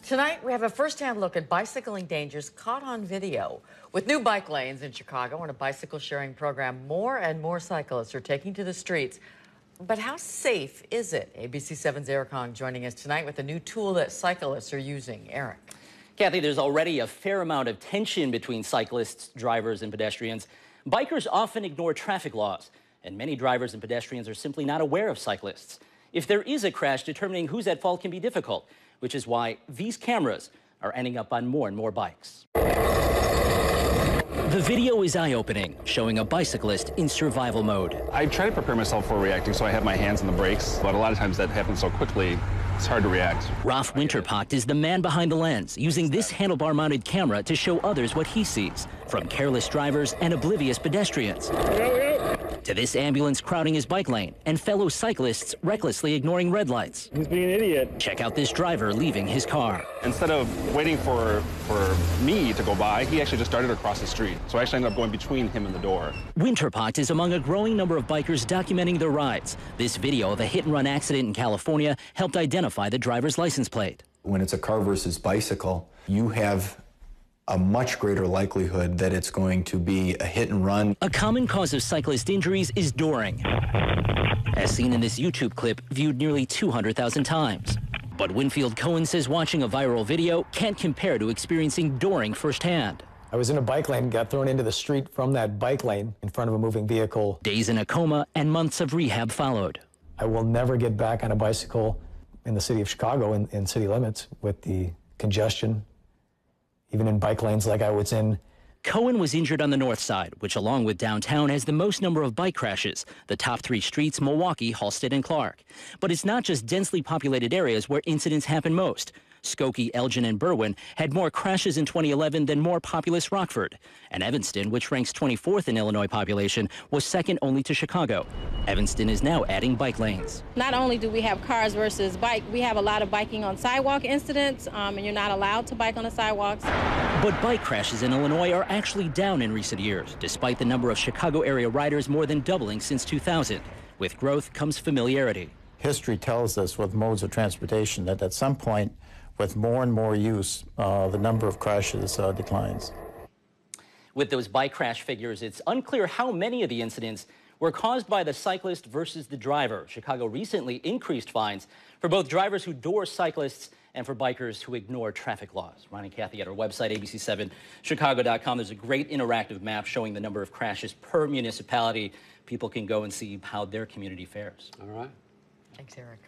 Tonight, we have a first-hand look at bicycling dangers caught on video. With new bike lanes in Chicago and a bicycle sharing program, more and more cyclists are taking to the streets. But how safe is it? ABC 7's Eric Hong joining us tonight with a new tool that cyclists are using. Eric. Kathy, there's already a fair amount of tension between cyclists, drivers, and pedestrians. Bikers often ignore traffic laws, and many drivers and pedestrians are simply not aware of cyclists. If there is a crash, determining who's at fault can be difficult, which is why these cameras are ending up on more and more bikes. The video is eye-opening, showing a bicyclist in survival mode. I try to prepare myself for reacting, so I have my hands on the brakes, but a lot of times that happens so quickly, it's hard to react. Ralph Winterpocht is the man behind the lens, using this handlebar-mounted camera to show others what he sees, from careless drivers and oblivious pedestrians, to this ambulance crowding his bike lane and fellow cyclists recklessly ignoring red lights. He's being an idiot. Check out this driver leaving his car. Instead of waiting for me to go by, he actually just started across the street. So I actually ended up going between him and the door. Winterpocht is among a growing number of bikers documenting their rides. This video of a hit-and-run accident in California helped identify the driver's license plate. When it's a car versus bicycle, you have a much greater likelihood that it's going to be a hit and run. A common cause of cyclist injuries is dooring, as seen in this YouTube clip viewed nearly 200,000 times. But Winfield Cohen says watching a viral video can't compare to experiencing dooring firsthand. I was in a bike lane, got thrown into the street from that bike lane in front of a moving vehicle. Days in a coma and months of rehab followed. I will never get back on a bicycle in the city of Chicago in city limits with the congestion, even in bike lanes like I was in. Cohen was injured on the north side, which along with downtown has the most number of bike crashes. The top three streets, Milwaukee, Halsted, and Clark. But it's not just densely populated areas where incidents happen most. Skokie, Elgin, and Berwyn had more crashes in 2011 than more populous Rockford. And Evanston, which ranks 24th in Illinois population, was second only to Chicago. Evanston is now adding bike lanes. Not only do we have cars versus bike, we have a lot of biking on sidewalk incidents, and you're not allowed to bike on the sidewalks. But bike crashes in Illinois are actually down in recent years, despite the number of Chicago area riders more than doubling since 2000. With growth comes familiarity. History tells us with modes of transportation that at some point, with more and more use, the number of crashes declines. With those bike crash figures, it's unclear how many of the incidents were caused by the cyclist versus the driver. Chicago recently increased fines for both drivers who door cyclists and for bikers who ignore traffic laws. Ron and Kathy at our website, abc7chicago.com. There's a great interactive map showing the number of crashes per municipality. People can go and see how their community fares. All right. Thanks, Eric.